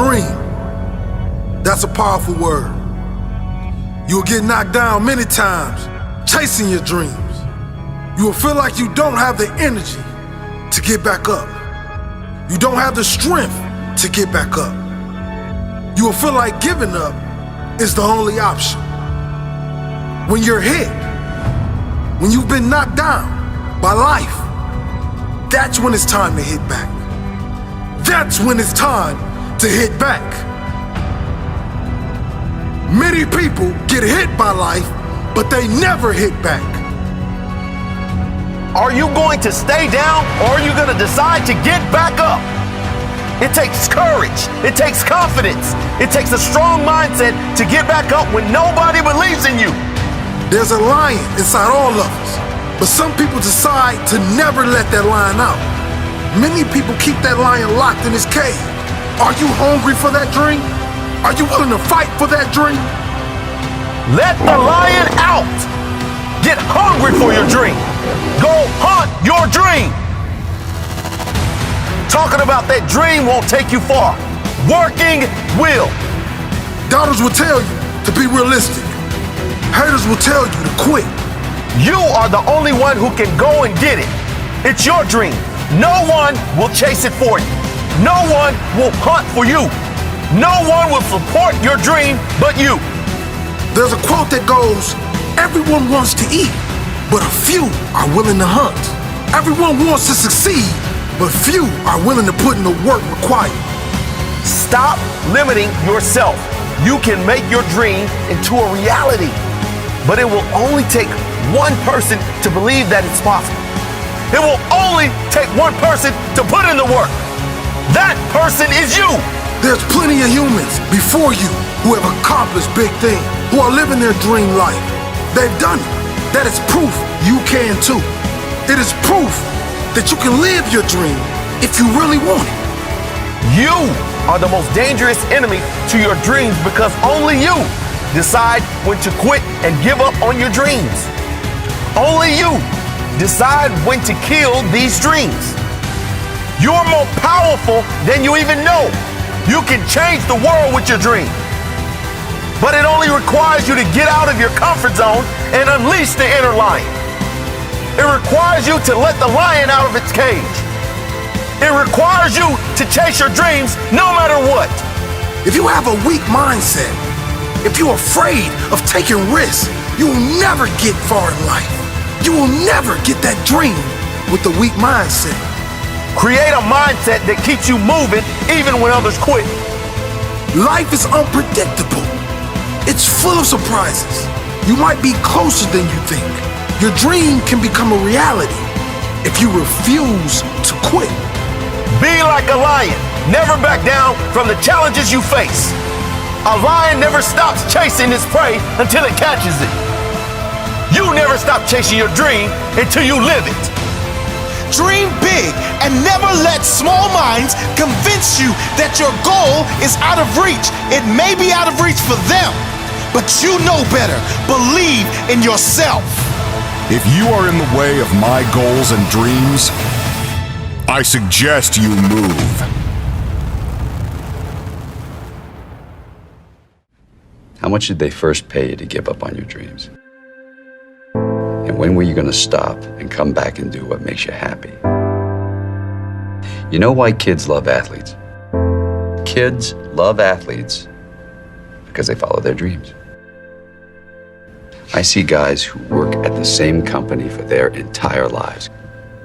Dream. That's a powerful word. You'll get knocked down many times chasing your dreams. You will feel like you don't have the energy to get back up. You don't have the strength to get back up. You will feel like giving up is the only option. When you're hit, when you've been knocked down by life, that's when it's time to hit back. That's when it's time to hit back. Many people get hit by life, but they never hit back. Are you going to stay down, or are you going to decide to get back up? It takes courage. It takes confidence. It takes a strong mindset to get back up when nobody believes in you. There's a lion inside all of us, but some people decide to never let that lion out. Many people keep that lion locked in his cage. Are you hungry for that dream? Are you willing to fight for that dream? Let the lion out. Get hungry for your dream. Go hunt your dream. Talking about that dream won't take you far. Working will. Doubters will tell you to be realistic. Haters will tell you to quit. You are the only one who can go and get it. It's your dream. No one will chase it for you. No one will hunt for you. No one will support your dream but you. There's a quote that goes, everyone wants to eat, but a few are willing to hunt. Everyone wants to succeed, but few are willing to put in the work required. Stop limiting yourself. You can make your dream into a reality, but it will only take one person to believe that it's possible. It will only take one person to put in the work. That person is you. There's plenty of humans before you who have accomplished big things, who are living their dream life. They've done it. That is proof you can too. It is proof that you can live your dream if you really want it. You are the most dangerous enemy to your dreams because only you decide when to quit and give up on your dreams. Only you decide when to kill these dreams. You're more powerful than you even know. You can change the world with your dream. But it only requires you to get out of your comfort zone and unleash the inner lion. It requires you to let the lion out of its cage. It requires you to chase your dreams no matter what. If you have a weak mindset, if you're afraid of taking risks, you will never get far in life. You will never get that dream with a weak mindset. Create a mindset that keeps you moving even when others quit. Life is unpredictable. It's full of surprises. You might be closer than you think. Your dream can become a reality if you refuse to quit. Be like a lion. Never back down from the challenges you face. A lion never stops chasing its prey until it catches it. You never stop chasing your dream until you live it. Dream big and never let small minds convince you that your goal is out of reach. It may be out of reach for them, but you know better. Believe in yourself. If you are in the way of my goals and dreams, I suggest you move. How much did they first pay you to give up on your dreams? And when were you going to stop and come back and do what makes you happy? You know why kids love athletes? Kids love athletes because they follow their dreams. I see guys who work at the same company for their entire lives.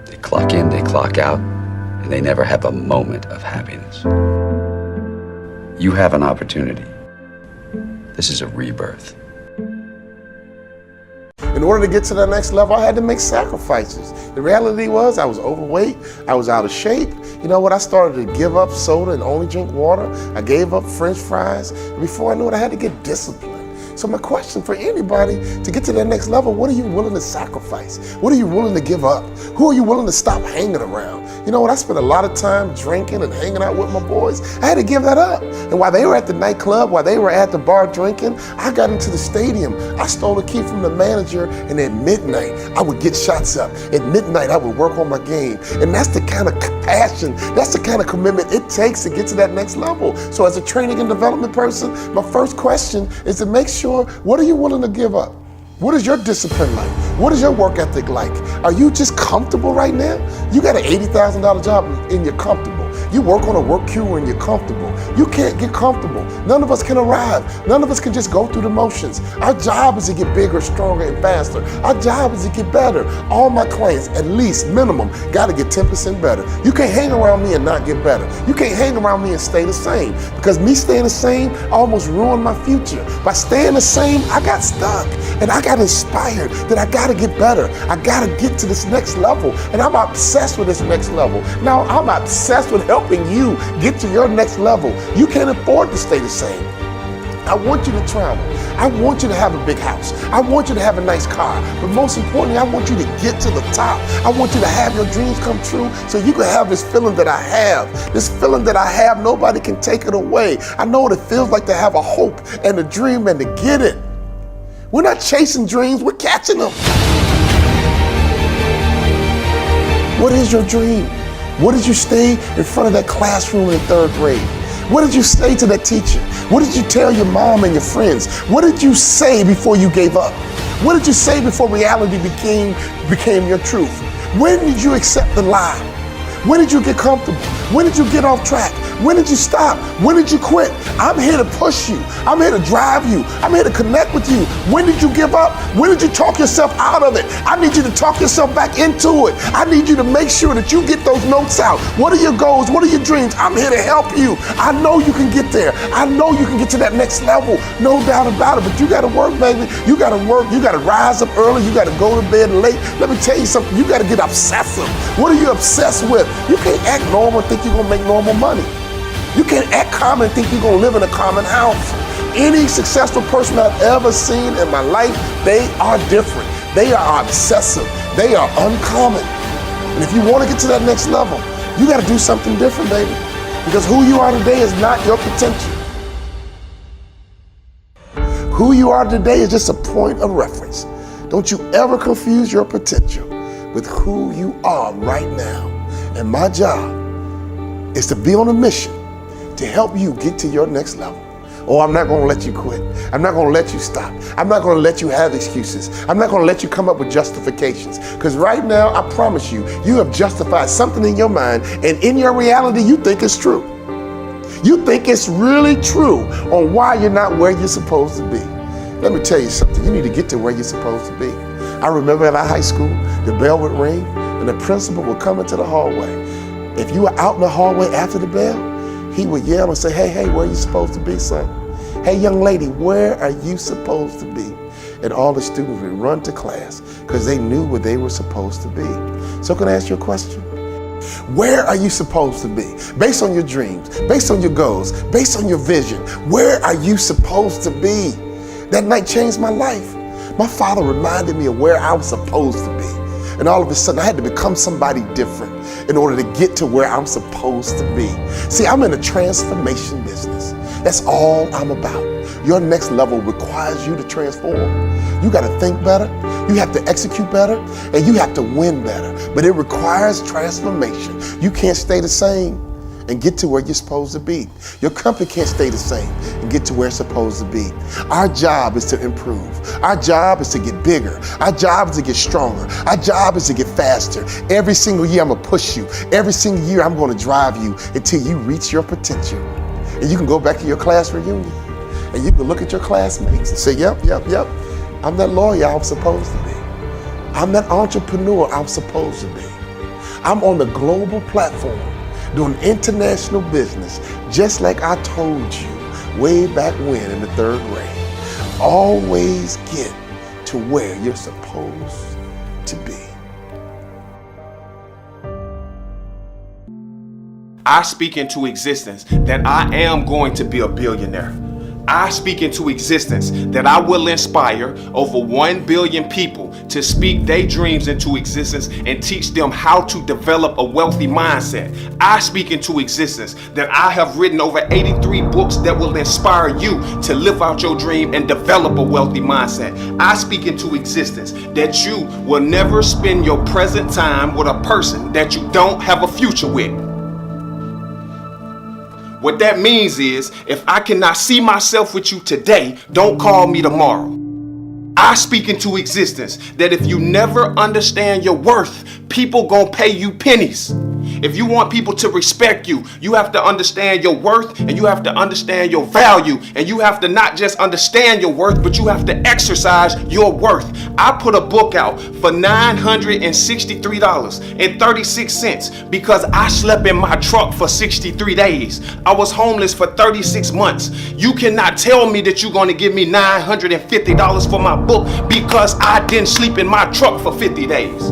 They clock in, they clock out, and they never have a moment of happiness. You have an opportunity. This is a rebirth. In order to get to the next level, I had to make sacrifices. The reality was I was overweight, I was out of shape. You know what, I started to give up soda and only drink water. I gave up French fries. Before I knew it, I had to get disciplined. So my question for anybody to get to that next level, what are you willing to sacrifice? What are you willing to give up? Who are you willing to stop hanging around? You know what, I spent a lot of time drinking and hanging out with my boys. I had to give that up. And while they were at the nightclub, while they were at the bar drinking, I got into the stadium. I stole a key from the manager, and at midnight, I would get shots up. At midnight, I would work on my game. And that's the kind of passion, that's the kind of commitment it takes to get to that next level. So as a training and development person, my first question is to make sure, what are you willing to give up? What is your discipline like? What is your work ethic like? Are you just comfortable right now? You got an $80,000 job and you're comfortable. You work on a work queue and you're comfortable. You can't get comfortable. None of us can arrive. None of us can just go through the motions. Our job is to get bigger, stronger, and faster. Our job is to get better. All my clients, at least minimum, got to get 10% better. You can't hang around me and not get better. You can't hang around me and stay the same, because me staying the same almost ruined my future. By staying the same, I got stuck and I got inspired that I got to get better. I got to get to this next level, and I'm obsessed with this next level. Now I'm obsessed with helping you get to your next level. You can't afford to stay the same. I want you to travel. I want you to have a big house. I want you to have a nice car. But most importantly, I want you to get to the top. I want you to have your dreams come true so you can have this feeling that I have. This feeling that I have, nobody can take it away. I know what it feels like to have a hope and a dream and to get it. We're not chasing dreams, we're catching them. What is your dream? What did you stay in front of that classroom in third grade? What did you say to that teacher? What did you tell your mom and your friends? What did you say before you gave up? What did you say before reality became your truth? When did you accept the lie? When did you get comfortable? When did you get off track? When did you stop? When did you quit? I'm here to push you. I'm here to drive you. I'm here to connect with you. When did you give up? When did you talk yourself out of it? I need you to talk yourself back into it. I need you to make sure that you get those notes out. What are your goals? What are your dreams? I'm here to help you. I know you can get there. I know you can get to that next level. No doubt about it. But you got to work, baby. You got to work. You got to rise up early. You got to go to bed late. Let me tell you something. You got to get obsessive. What are you obsessed with? You can't act normal and think you're going to make normal money. You can't act common and think you're gonna live in a common house. Any successful person I've ever seen in my life, they are different. They are obsessive. They are uncommon. And if you wanna get to that next level, you gotta do something different, baby. Because who you are today is not your potential. Who you are today is just a point of reference. Don't you ever confuse your potential with who you are right now. And my job is to be on a mission to help you get to your next level. Oh, I'm not gonna let you quit. I'm not gonna let you stop. I'm not gonna let you have excuses. I'm not gonna let you come up with justifications. Because right now, I promise you, you have justified something in your mind, and in your reality, you think it's true. You think it's really true on why you're not where you're supposed to be. Let me tell you something, you need to get to where you're supposed to be. I remember at our high school, the bell would ring, and the principal would come into the hallway. If you were out in the hallway after the bell, he would yell and say, hey, where are you supposed to be, son? Hey, young lady, where are you supposed to be? And all the students would run to class because they knew where they were supposed to be. So can I ask you a question? Where are you supposed to be? Based on your dreams, based on your goals, based on your vision, where are you supposed to be? That night changed my life. My father reminded me of where I was supposed to be. And all of a sudden, I had to become somebody different in order to get to where I'm supposed to be. See, I'm in a transformation business. That's all I'm about. Your next level requires you to transform. You got to think better, you have to execute better, and you have to win better. But it requires transformation. You can't stay the same and get to where you're supposed to be. Your company can't stay the same and get to where it's supposed to be. Our job is to improve. Our job is to get bigger. Our job is to get stronger. Our job is to get faster. Every single year I'm gonna push you. Every single year I'm gonna drive you until you reach your potential. And you can go back to your class reunion and you can look at your classmates and say, yep, I'm that lawyer I'm supposed to be. I'm that entrepreneur I'm supposed to be. I'm on the global platform doing international business, just like I told you way back when in the third grade. Always get to where you're supposed to be. I speak into existence that I am going to be a billionaire. I speak into existence that I will inspire over 1 billion people to speak their dreams into existence and teach them how to develop a wealthy mindset. I speak into existence that I have written over 83 books that will inspire you to live out your dream and develop a wealthy mindset. I speak into existence that you will never spend your present time with a person that you don't have a future with. What that means is, if I cannot see myself with you today, don't call me tomorrow. I speak into existence that if you never understand your worth, people gonna pay you pennies. If you want people to respect you, you have to understand your worth and you have to understand your value. And you have to not just understand your worth, but you have to exercise your worth. I put a book out for $963.36 because I slept in my truck for 63 days. I was homeless for 36 months. You cannot tell me that you're going to give me $950 for my book because I didn't sleep in my truck for 50 days.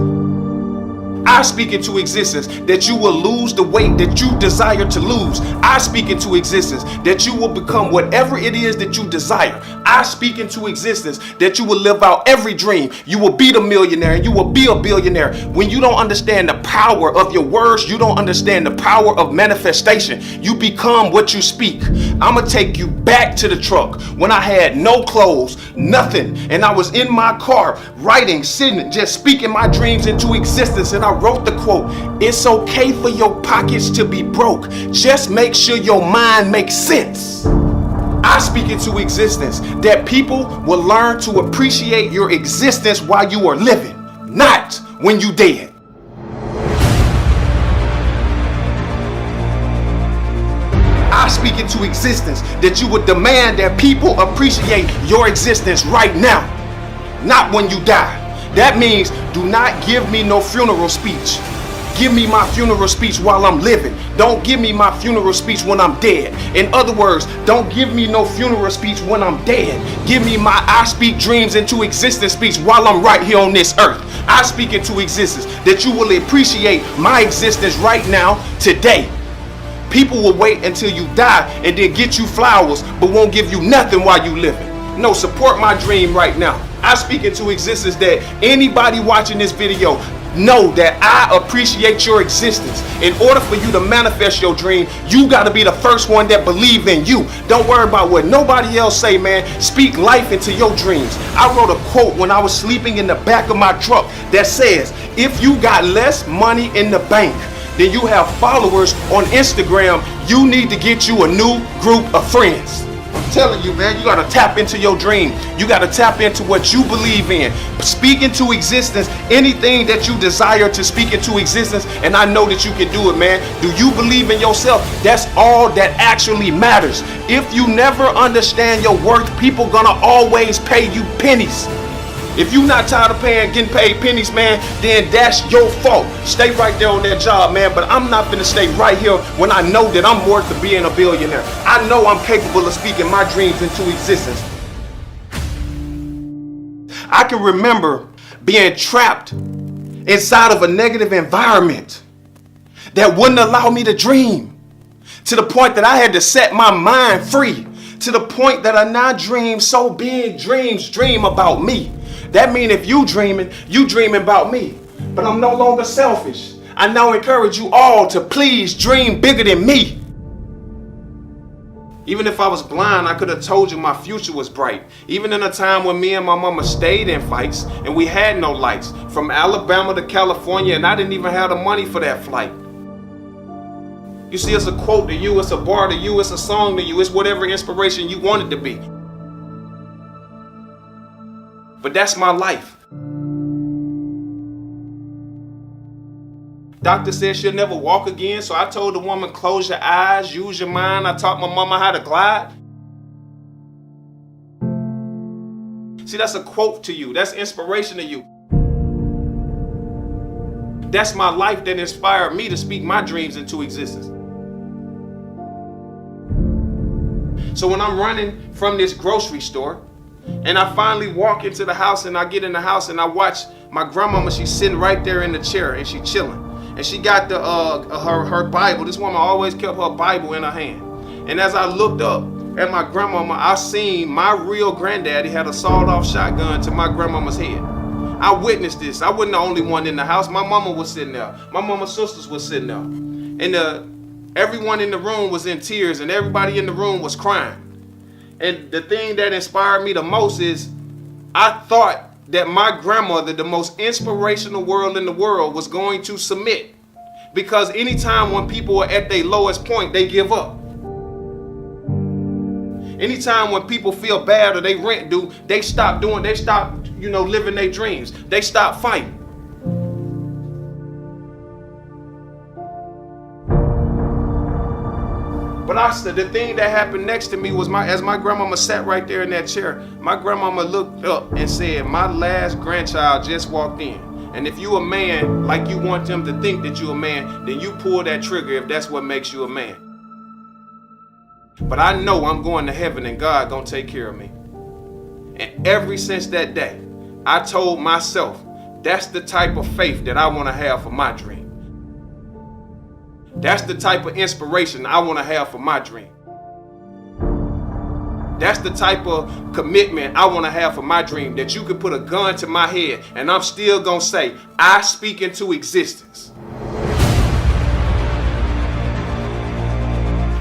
I speak into existence that you will lose the weight that you desire to lose. I speak into existence that you will become whatever it is that you desire. I speak into existence that you will live out every dream. You will be the millionaire and you will be a billionaire. When you don't understand the power of your words, you don't understand the power of manifestation. You become what you speak. I'm going to take you back to the truck when I had no clothes, nothing. And I was in my car writing, sitting, just speaking my dreams into existence. And I wrote the quote, "It's okay for your pockets to be broke. Just make sure your mind makes sense." I speak into existence that people will learn to appreciate your existence while you are living, not when you dead. I speak into existence that you would demand that people appreciate your existence right now, not when you die. That means do not give me no funeral speech. Give me my funeral speech while I'm living. Don't give me my funeral speech when I'm dead. In other words, don't give me no funeral speech when I'm dead. Give me my I speak dreams into existence speech while I'm right here on this earth. I speak into existence that you will appreciate my existence right now, today. People will wait until you die and then get you flowers, but won't give you nothing while you living. No, support my dream right now. I speak into existence that anybody watching this video know that I appreciate your existence. In order for you to manifest your dream, you got to be the first one that believe in you. Don't worry about what nobody else say, man. Speak life into your dreams. I wrote a quote when I was sleeping in the back of my truck that says, if you got less money in the bank than you have followers on Instagram, you need to get you a new group of friends. I'm telling you, man, you gotta tap into your dream. You gotta tap into what you believe in. Speak into existence anything that you desire to speak into existence, and I know that you can do it, man. Do you believe in yourself? That's all that actually matters. If you never understand your worth, people gonna always pay you pennies. If you're not tired of getting paid pennies, man, then that's your fault. Stay right there on that job, man. But I'm not gonna stay right here when I know that I'm worth of being a billionaire. I know I'm capable of speaking my dreams into existence. I can remember being trapped inside of a negative environment that wouldn't allow me to dream, to the point that I had to set my mind free, to the point that I now dream so big, dream about me. That means if you dreaming about me. But I'm no longer selfish. I now encourage you all to please dream bigger than me. Even if I was blind, I could have told you my future was bright. Even in a time when me and my mama stayed in fights and we had no lights, from Alabama to California, and I didn't even have the money for that flight. You see, it's a quote to you, it's a bar to you, it's a song to you, it's whatever inspiration you want it to be. But that's my life. Doctor said she'll never walk again, so I told the woman, close your eyes, use your mind. I taught my mama how to glide. See, that's a quote to you. That's inspiration to you. That's my life that inspired me to speak my dreams into existence. So when I'm running from this grocery store, and I finally walk into the house, and I get in the house and I watch my grandmama, she's sitting right there in the chair and she's chilling. And she got the her Bible. This woman always kept her Bible in her hand. And as I looked up, at my grandmama, I seen my real granddaddy had a sawed-off shotgun to my grandmama's head. I witnessed this. I wasn't the only one in the house. My mama was sitting there. My mama's sisters was sitting there. And everyone in the room was in tears, and everybody in the room was crying. And the thing that inspired me the most is I thought that my grandmother, the most inspirational world in the world, was going to submit. Because anytime when people are at their lowest point, they give up. Anytime when people feel bad or they rent due, they stop living their dreams. They stop fighting. But the thing that happened next to me was as my grandmama sat right there in that chair, my grandmama looked up and said, my last grandchild just walked in. And if you a man, like you want them to think that you a man, then you pull that trigger if that's what makes you a man. But I know I'm going to heaven and God gonna take care of me. And ever since that day, I told myself, that's the type of faith that I want to have for my dream. That's the type of inspiration I want to have for my dream. That's the type of commitment I want to have for my dream, that you could put a gun to my head and I'm still going to say, I speak into existence.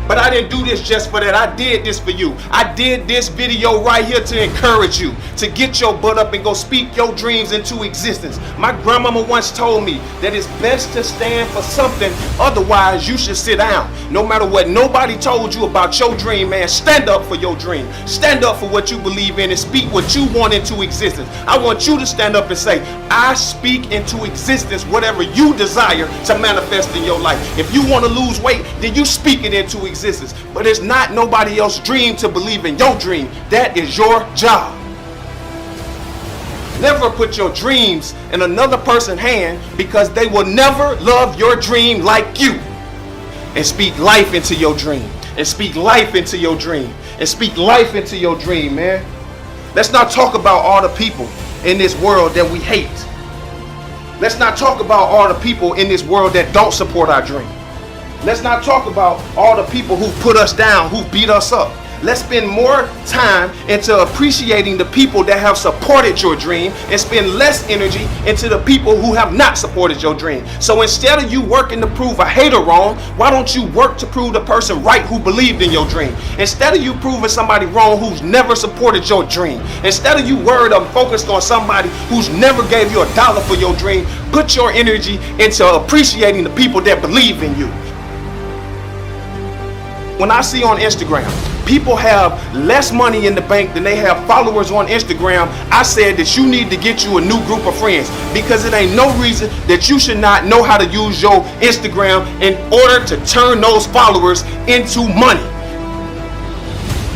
But I didn't do this just for that. I did this for you. I did this video right here to encourage you to get your butt up and go speak your dreams into existence. My grandmama once told me that it's best to stand for something, otherwise you should sit down. No matter what nobody told you about your dream, man, stand up for your dream. Stand up for what you believe in and speak what you want into existence. I want you to stand up and say, I speak into existence whatever you desire to manifest in your life. If you want to lose weight, then you speak it into existence. But it's not nobody else's dream to believe in your dream. That is your job. Never put your dreams in another person's hand, because they will never love your dream like you. And speak life into your dream. And speak life into your dream. And speak life into your dream, man. Let's not talk about all the people in this world that we hate. Let's not talk about all the people in this world that don't support our dream. Let's not talk about all the people who put us down, who beat us up. Let's spend more time into appreciating the people that have supported your dream and spend less energy into the people who have not supported your dream. So instead of you working to prove a hater wrong, why don't you work to prove the person right who believed in your dream? Instead of you proving somebody wrong who's never supported your dream, instead of you worried or focused on somebody who's never gave you $1 for your dream, put your energy into appreciating the people that believe in you. When I see on Instagram, people have less money in the bank than they have followers on Instagram, I said that you need to get you a new group of friends, because it ain't no reason that you should not know how to use your Instagram in order to turn those followers into money.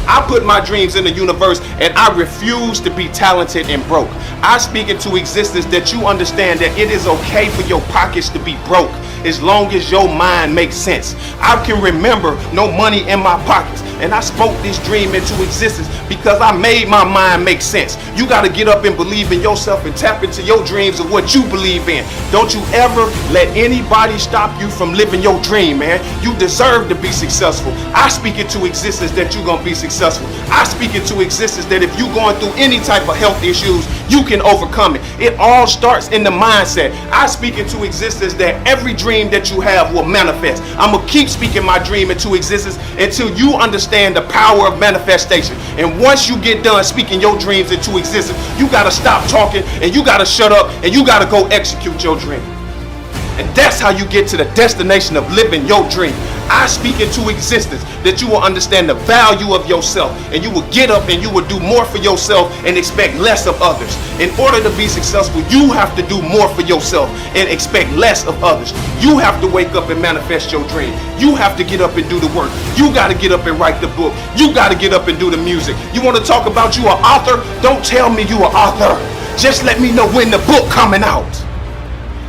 I put my dreams in the universe, and I refuse to be talented and broke. I speak into existence that you understand that it is okay for your pockets to be broke as long as your mind makes sense. I can remember no money in my pockets, and I spoke this dream into existence because I made my mind make sense. You got to get up and believe in yourself and tap into your dreams of what you believe in. Don't you ever let anybody stop you from living your dream, man. You deserve to be successful. I speak into existence that you're going to be successful. I speak into existence that if you're going through any type of health issues, you can overcome it. It all starts in the mindset. I speak into existence that every dream that you have will manifest. I'm going to keep speaking my dream into existence until you understand the power of manifestation. And once you get done speaking your dreams into existence, you got to stop talking and you got to shut up and you got to go execute your dream. And that's how you get to the destination of living your dream. I speak into existence that you will understand the value of yourself, and you will get up and you will do more for yourself and expect less of others. In order to be successful, you have to do more for yourself and expect less of others. You have to wake up and manifest your dream. You have to get up and do the work. You got to get up and write the book. You got to get up and do the music. You want to talk about you an author? Don't tell me you an author. Just let me know when the book coming out.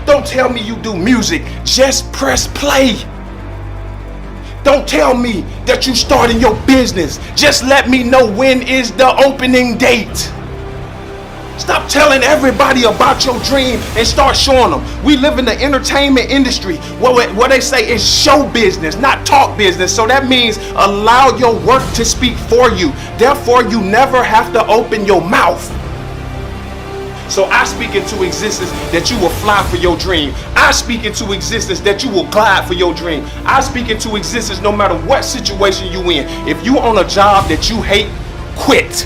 Don't tell me you do music. Just press play. Don't tell me that you starting your business. Just let me know when is the opening date. Stop telling everybody about your dream and start showing them. We live in the entertainment industry where they say it's show business, not talk business. So that means allow your work to speak for you. Therefore, you never have to open your mouth. So I speak into existence that you will fly for your dream. I speak into existence that you will glide for your dream. I speak into existence no matter what situation you in. If you on a job that you hate, quit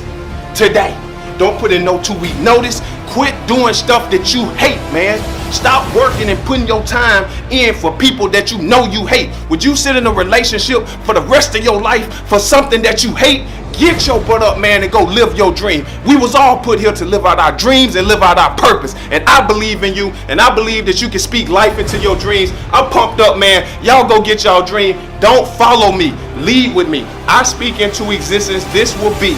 today. Don't put in no 2-week notice. Quit doing stuff that you hate, man. Stop working and putting your time in for people that you know you hate. Would you sit in a relationship for the rest of your life for something that you hate? Get your butt up, man, and go live your dream. We was all put here to live out our dreams and live out our purpose. And I believe in you, and I believe that you can speak life into your dreams. I'm pumped up, man. Y'all go get y'all dream. Don't follow me. Lead with me. I speak into existence. This will be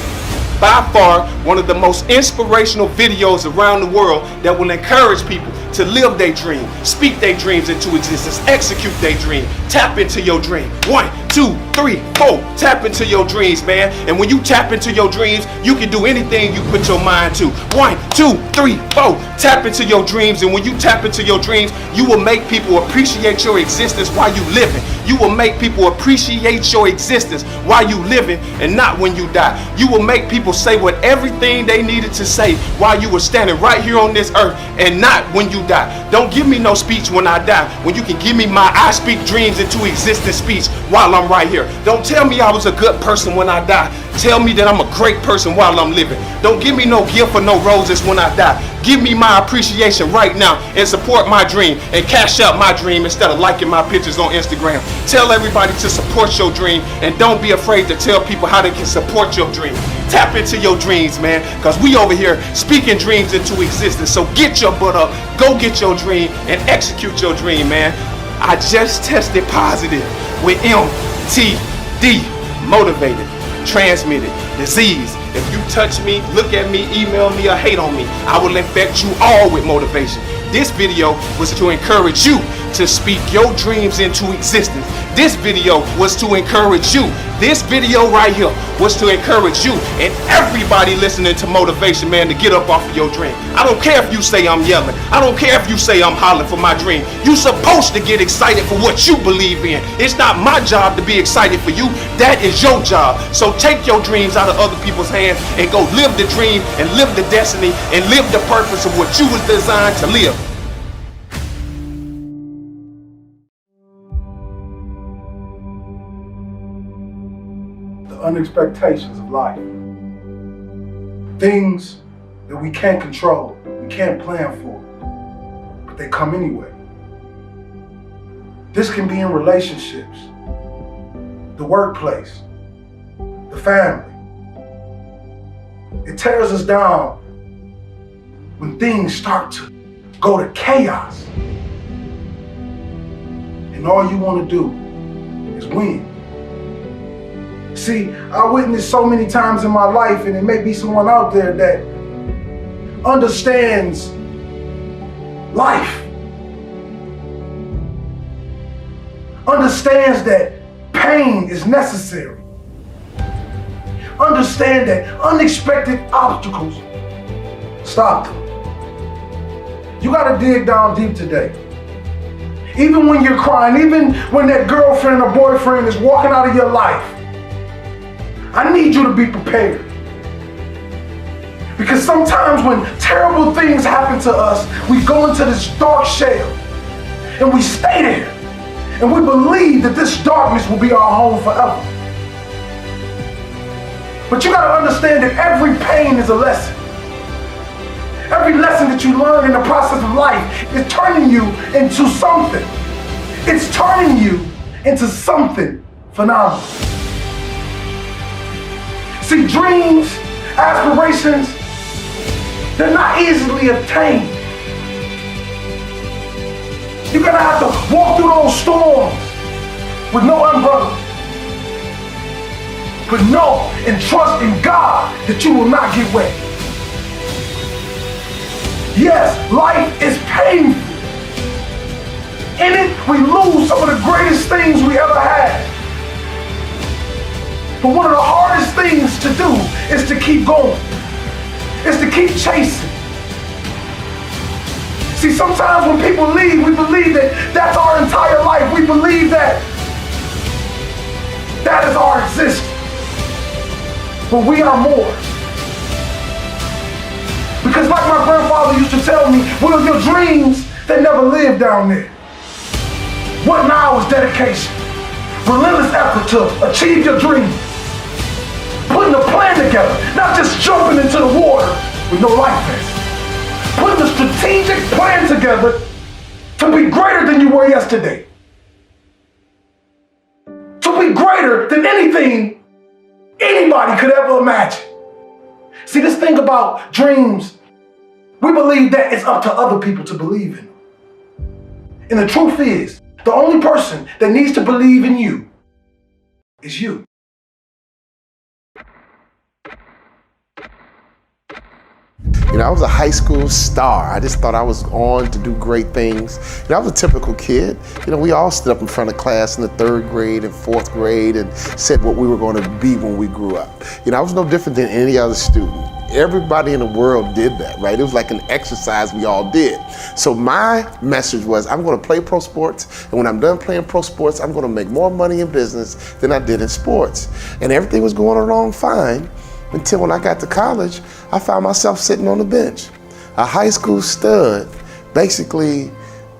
by far one of the most inspirational videos around the world that will encourage people to live their dream, speak their dreams into existence, execute their dream, tap into your dream. 1, 2, 3, 4. Tap into your dreams, man. And when you tap into your dreams, you can do anything you put your mind to. 1, 2, 3, 4. Tap into your dreams. And when you tap into your dreams, you will make people appreciate your existence while you living. You will make people appreciate your existence while you living and not when you die. You will make people say what everything they needed to say while you were standing right here on this earth and not when you die. Don't give me no speech when I die, when you can give me my I speak dreams into existence speech while I'm right here. Don't tell me I was a good person when I die. Tell me that I'm a great person while I'm living. Don't give me no gift or no roses when I die. Give me my appreciation right now and support my dream and cash out my dream instead of liking my pictures on Instagram. Tell everybody to support your dream and don't be afraid to tell people how they can support your dream. Tap into your dreams, man, because we over here speaking dreams into existence. So get your butt up, go get your dream and execute your dream, man. I just tested positive with MTD, motivated, transmitted, disease. If you touch me, look at me, email me, or hate on me, I will infect you all with motivation. This video was to encourage you to speak your dreams into existence. This video was to encourage you. This video right here was to encourage you and everybody listening to motivation, man, to get up off of your dream. I don't care if you say I'm yelling. I don't care if you say I'm hollering for my dream. You're supposed to get excited for what you believe in. It's not my job to be excited for you. That is your job. So take your dreams out of other people's hands and go live the dream and live the destiny and live the purpose of what you was designed to live. Unexpectations of life. Things that we can't control, we can't plan for, but they come anyway. This can be in relationships, the workplace, the family. It tears us down when things start to go to chaos. And all you want to do is win. See, I witnessed so many times in my life, and it may be someone out there that understands life, understands that pain is necessary, understand that unexpected obstacles stop them. You gotta dig down deep today. Even when you're crying, even when that girlfriend or boyfriend is walking out of your life, I need you to be prepared. Because sometimes when terrible things happen to us, we go into this dark shell and we stay there and we believe that this darkness will be our home forever. But you gotta understand that every pain is a lesson. Every lesson that you learn in the process of life is turning you into something. It's turning you into something phenomenal. See, dreams, aspirations, they're not easily obtained. You're gonna have to walk through those storms with no umbrella. But know and trust in God that you will not get wet. Yes, life is painful. In it, we lose some of the greatest things we ever had. But one of the hardest things to do is to keep going. Is to keep chasing. See, sometimes when people leave, we believe that that's our entire life. We believe that that is our existence. But we are more. Because like my grandfather used to tell me, well, your dreams, they never live down there. What now is dedication? Relentless effort to achieve your dreams. Putting a plan together, not just jumping into the water with no life vest. Putting a strategic plan together to be greater than you were yesterday. To be greater than anything anybody could ever imagine. See, this thing about dreams, we believe that it's up to other people to believe in them. And the truth is, the only person that needs to believe in you is you. You know, I was a high school star. I just thought I was on to do great things. You know, I was a typical kid. You know, we all stood up in front of class in the 3rd grade and 4th grade and said what we were going to be when we grew up. You know, I was no different than any other student. Everybody in the world did that, right? It was like an exercise we all did. So my message was, I'm going to play pro sports, and when I'm done playing pro sports, I'm going to make more money in business than I did in sports. And everything was going along fine until when I got to college, I found myself sitting on the bench. A high school stud basically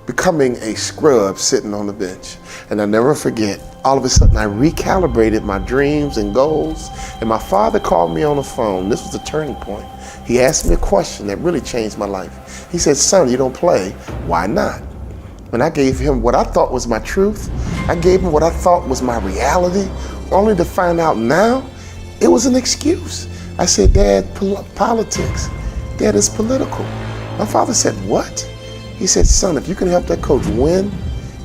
becoming a scrub sitting on the bench. And I'll never forget, all of a sudden I recalibrated my dreams and goals, and my father called me on the phone. This was a turning point. He asked me a question that really changed my life. He said, son, you don't play, why not? And I gave him what I thought was my truth. I gave him what I thought was my reality, only to find out now it was an excuse. I said, Dad, politics. Dad, it's political. My father said, what? He said, son, if you can help that coach win,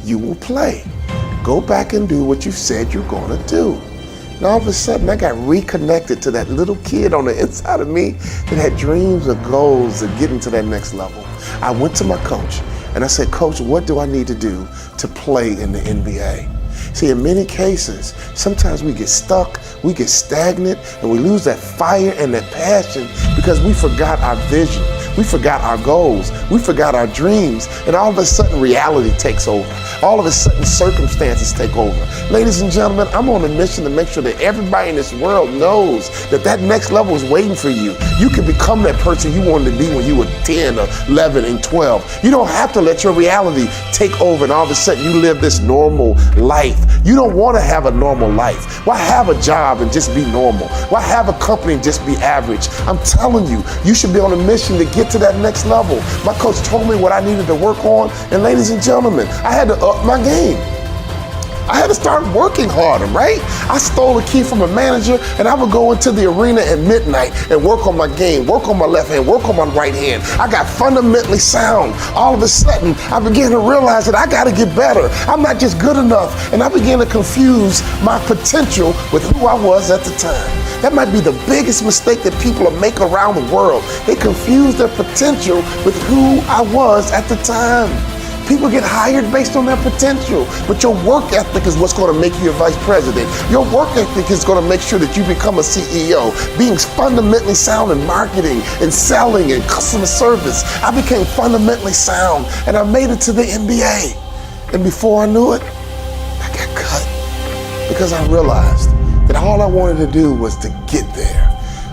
you will play. Go back and do what you said you're gonna do. And all of a sudden, I got reconnected to that little kid on the inside of me that had dreams and goals of getting to that next level. I went to my coach and I said, Coach, what do I need to do to play in the NBA? See, in many cases, sometimes we get stuck, we get stagnant, and we lose that fire and that passion because we forgot our vision. We forgot our goals. We forgot our dreams. And all of a sudden, reality takes over. All of a sudden, circumstances take over. Ladies and gentlemen, I'm on a mission to make sure that everybody in this world knows that that next level is waiting for you. You can become that person you wanted to be when you were 10 or 11 and 12. You don't have to let your reality take over and all of a sudden you live this normal life. You don't want to have a normal life. Why have a job and just be normal? Why have a company and just be average? I'm telling you, you should be on a mission to get to that next level. My coach told me what I needed to work on, and ladies and gentlemen, I had to up my game. I had to start working harder, right? I stole a key from a manager and I would go into the arena at midnight and work on my game, work on my left hand, work on my right hand. I got fundamentally sound. All of a sudden, I began to realize that I gotta get better. I'm not just good enough. And I began to confuse my potential with who I was at the time. That might be the biggest mistake that people make around the world. They confuse their potential with who I was at the time. People get hired based on their potential, but your work ethic is what's going to make you a vice president. Your work ethic is going to make sure that you become a CEO. Being fundamentally sound in marketing and selling and customer service, I became fundamentally sound and I made it to the NBA. And before I knew it, I got cut because I realized that all I wanted to do was to get there.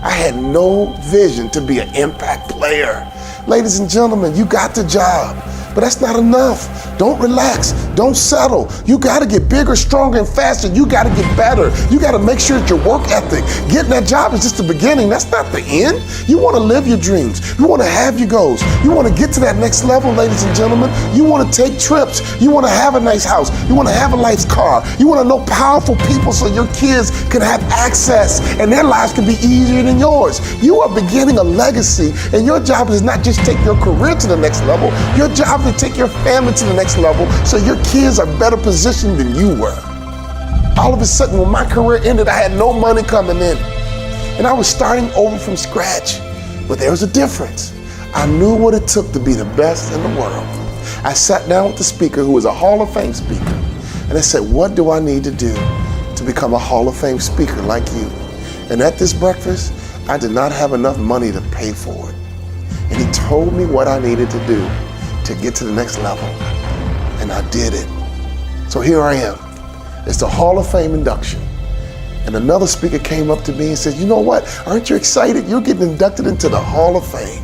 I had no vision to be an impact player. Ladies and gentlemen, you got the job, but that's not enough. Don't relax, don't settle. You gotta get bigger, stronger, and faster. You gotta get better. You gotta make sure that your work ethic, getting that job is just the beginning. That's not the end. You wanna live your dreams. You wanna have your goals. You wanna get to that next level, ladies and gentlemen. You wanna take trips. You wanna have a nice house. You wanna have a nice car. You wanna know powerful people so your kids can have access and their lives can be easier than yours. You are beginning a legacy, and your job is not just take your career to the next level. Your job is to take your family to the next level so your kids are better positioned than you were. All of a sudden, when my career ended, I had no money coming in. And I was starting over from scratch. But there was a difference. I knew what it took to be the best in the world. I sat down with the speaker, who was a Hall of Fame speaker, and I said, what do I need to do to become a Hall of Fame speaker like you? And at this breakfast, I did not have enough money to pay for it. And he told me what I needed to do. to get to the next level. And I did it. So here I am. It's the Hall of Fame induction. And another speaker came up to me and said, you know what? Aren't you excited? You're getting inducted into the Hall of Fame.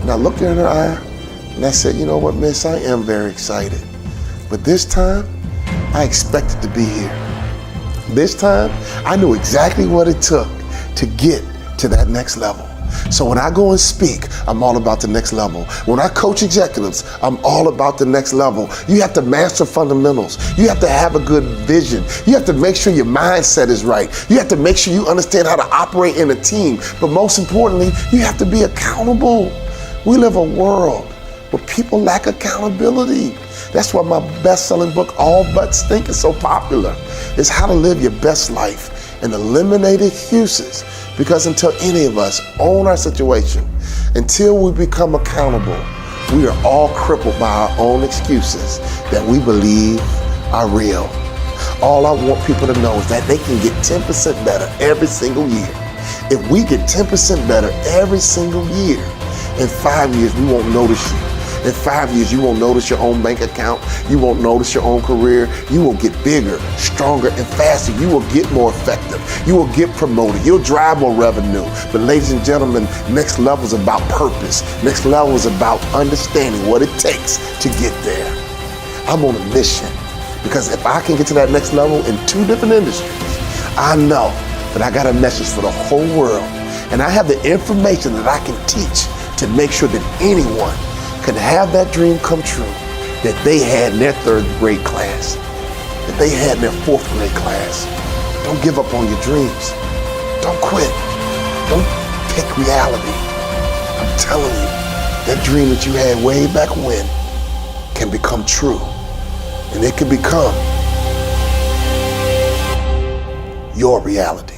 And I looked her in her eye and I said, you know what, miss, I am very excited. But this time, I expected to be here. This time, I knew exactly what it took to get to that next level. So when I go and speak, I'm all about the next level. When I coach executives, I'm all about the next level. You have to master fundamentals. You have to have a good vision. You have to make sure your mindset is right. You have to make sure you understand how to operate in a team. But most importantly, you have to be accountable. We live a world where people lack accountability. That's why my best-selling book, All But Stink, is so popular. It's how to live your best life and eliminate excuses. Because until any of us own our situation, until we become accountable, we are all crippled by our own excuses that we believe are real. All I want people to know is that they can get 10% better every single year. If we get 10% better every single year, in 5 years, we won't notice you. In 5 years, you won't notice your own bank account. You won't notice your own career. You will get bigger, stronger, and faster. You will get more effective. You will get promoted. You'll drive more revenue. But ladies and gentlemen, next level is about purpose. Next level is about understanding what it takes to get there. I'm on a mission because if I can get to that next level in 2 different industries, I know that I got a message for the whole world. And I have the information that I can teach to make sure that anyone can have that dream come true that they had in their 3rd grade class, that they had in their 4th grade class. Don't give up on your dreams. Don't quit. Don't pick reality. I'm telling you, that dream that you had way back when can become true. And it can become your reality.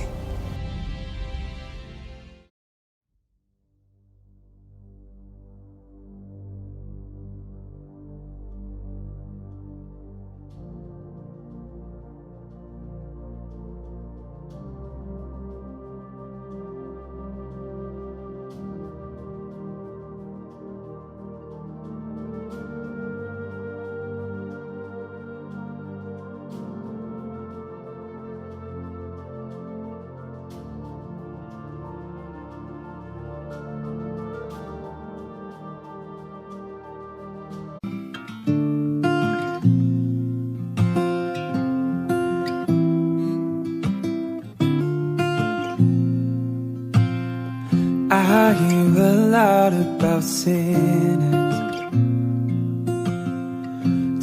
I hear a lot about sinners.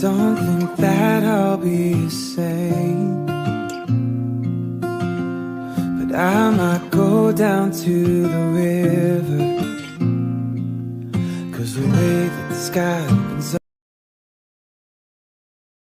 Don't think that I'll be the same, but I might go down to the river, 'cause the way that the sky